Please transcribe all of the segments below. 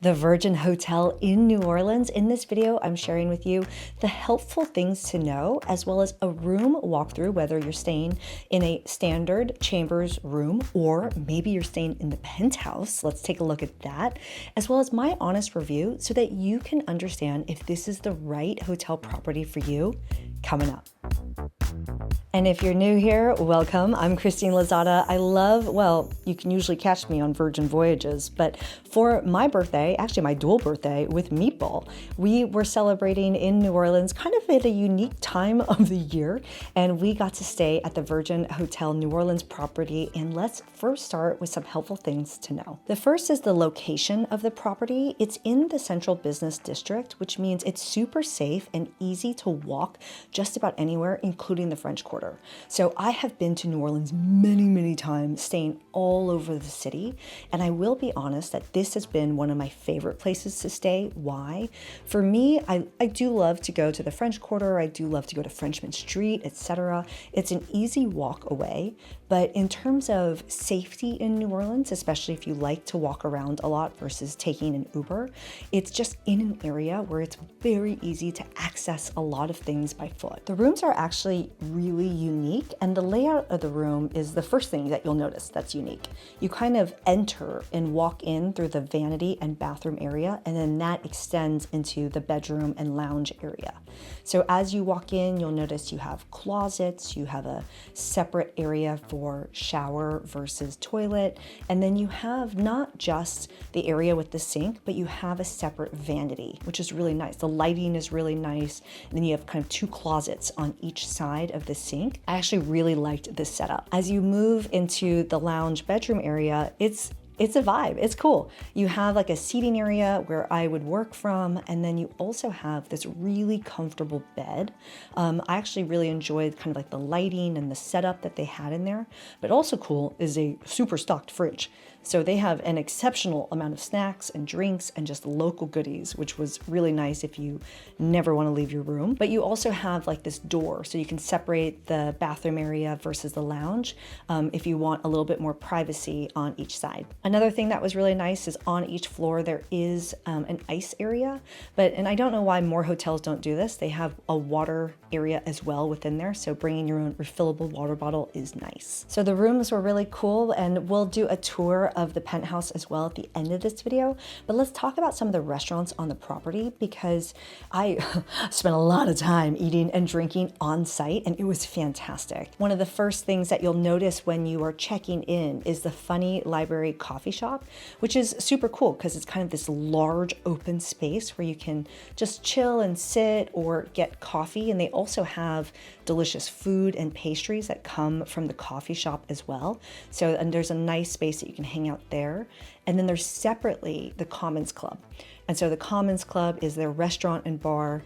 The Virgin Hotel in New Orleans. In this video, I'm sharing with you the helpful things to know, as well as a room walkthrough, whether you're staying in a standard chambers room or maybe you're staying in the penthouse. Let's take a look at that, as well as my honest review so that you can understand if this is the right hotel property for you coming up. And if you're new here, welcome. I'm Christine Lozada. I love, well, you can usually catch me on Virgin Voyages, but for my birthday, actually my dual birthday with Meatball, we were celebrating in New Orleans kind of at a unique time of the year, and we got to stay at the Virgin Hotel New Orleans property. And let's first start with some helpful things to know. The first is the location of the property. It's in the Central Business District, which means it's super safe and easy to walk just about anywhere, including the French Quarter. So I have been to New Orleans many times, staying all over the city. And I will be honest that this has been one of my favorite places to stay. Why? For me, I do love to go to the French Quarter. I do love to go to Frenchmen Street, etc. It's an easy walk away. But in terms of safety in New Orleans, especially if you like to walk around a lot versus taking an Uber, it's just in an area where it's very easy to access a lot of things by foot. The rooms are actually really unique, and the layout of the room is the first thing that you'll notice that's unique. You kind of enter and walk in through the vanity and bathroom area, and then that extends into the bedroom and lounge area. So as you walk in, you'll notice you have closets, you have a separate area for shower versus toilet, and then you have not just the area with the sink, but you have a separate vanity, which is really nice. The lighting is really nice, and then you have kind of two closets on each side of the sink. I actually really liked this setup. As you move into the lounge bedroom area, it's a vibe. It's cool. You have like a seating area where I would work from, and then you also have this really comfortable bed. I actually really enjoyed kind of like the lighting and the setup that they had in there, but also cool is a super stocked fridge. So they have an exceptional amount of snacks and drinks and just local goodies, which was really nice if you never want to leave your room. But you also have like this door, so you can separate the bathroom area versus the lounge if you want a little bit more privacy on each side. Another thing that was really nice is on each floor there is an ice area, and I don't know why more hotels don't do this. They have a water area as well within there, so bringing your own refillable water bottle is nice. So the rooms were really cool, and we'll do a tour of the penthouse as well at the end of this video. But let's talk about some of the restaurants on the property, because I spent a lot of time eating and drinking on site, and it was fantastic. One of the first things that you'll notice when you are checking in is the Funny Library coffee shop, which is super cool because it's kind of this large open space where you can just chill and sit or get coffee. And they also have delicious food and pastries that come from the coffee shop as well. So, and there's a nice space that you can hang out there. And then there's separately the Commons Club. And so the Commons Club is their restaurant and bar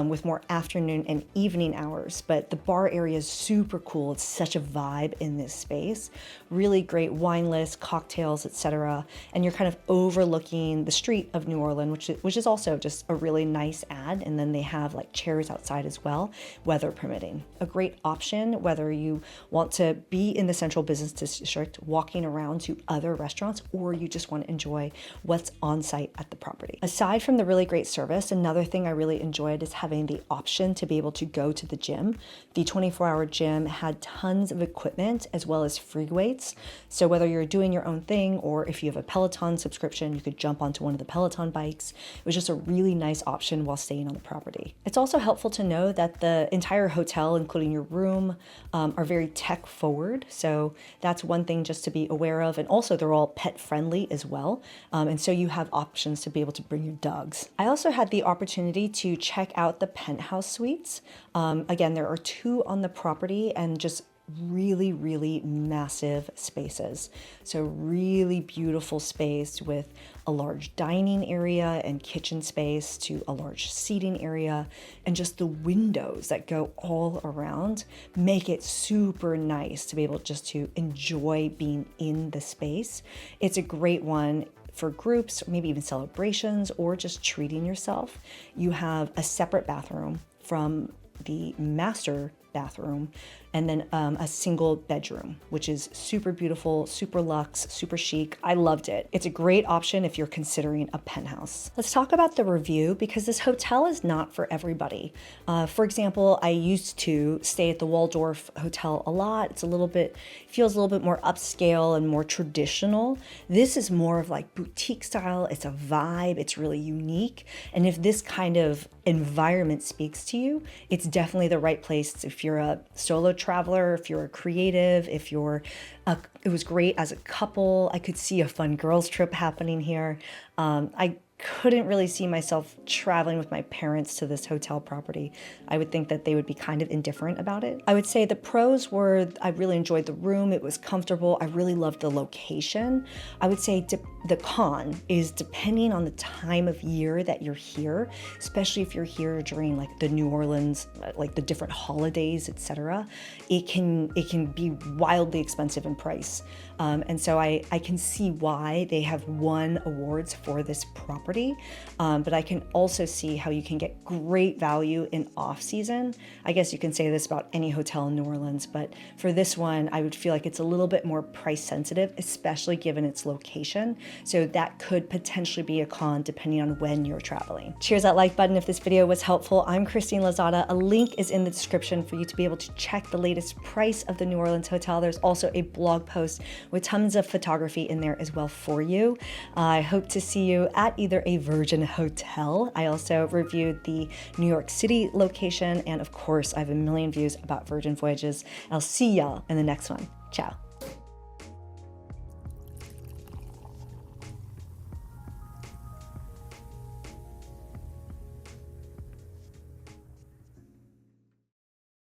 with more afternoon and evening hours. But the bar area is super cool. It's such a vibe in this space. Really great wine list, cocktails, etc. And you're kind of overlooking the street of New Orleans, which is also just a really nice ad. And then they have like chairs outside as well, weather permitting. A great option whether you want to be in the Central Business District, walking around to other restaurants, or you just want to enjoy what's on site at the property. Aside from the really great service, another thing I really enjoyed is having the option to be able to go to the gym. The 24-hour gym had tons of equipment as well as free weights. So whether you're doing your own thing or if you have a Peloton subscription, you could jump onto one of the Peloton bikes. It was just a really nice option while staying on the property. It's also helpful to know that the entire hotel, including your room, are very tech forward. So that's one thing just to be aware of. And also they're all pet friendly as well. And so you have options to be able to bring your dogs. I also had the opportunity to check out the Penthouse Suites. Again, there are two on the property, and just really massive spaces. So really beautiful space with a large dining area and kitchen space to a large seating area, and just the windows that go all around make it super nice to be able just to enjoy being in the space. It's a great one for groups, maybe even celebrations, or just treating yourself. You have a separate bathroom from the master bathroom and then a single bedroom, which is super beautiful, super luxe, super chic. I loved it. It's a great option if you're considering a penthouse. Let's talk about the review, because this hotel is not for everybody. For example, I used to stay at the Waldorf Hotel a lot. It's feels a little bit more upscale and more traditional. This is more of like boutique style. It's a vibe. It's really unique. And if this kind of environment speaks to you, it's definitely the right place if you're a solo traveler, if you're a creative, it was great as a couple. I could see a fun girls trip happening here. I couldn't really see myself traveling with my parents to this hotel property. I would think that they would be kind of indifferent about it. I would say the pros were I really enjoyed the room. It was comfortable. I really loved the location. I would say the con is depending on the time of year that you're here, especially if you're here during like the New Orleans, like the different holidays, etc. It can be wildly expensive in price. And so I can see why they have won awards for this property. But I can also see how you can get great value in off season. I guess you can say this about any hotel in New Orleans, but for this one, I would feel like it's a little bit more price sensitive, especially given its location. So that could potentially be a con depending on when you're traveling. Cheers that like button if this video was helpful. I'm Christine Lozada. A link is in the description for you to be able to check the latest price of the New Orleans hotel. There's also a blog post with tons of photography in there as well for you. I hope to see you at either a Virgin hotel. I also reviewed the New York City location, and of course I have a million views about Virgin Voyages. I'll see y'all in the next one. Ciao.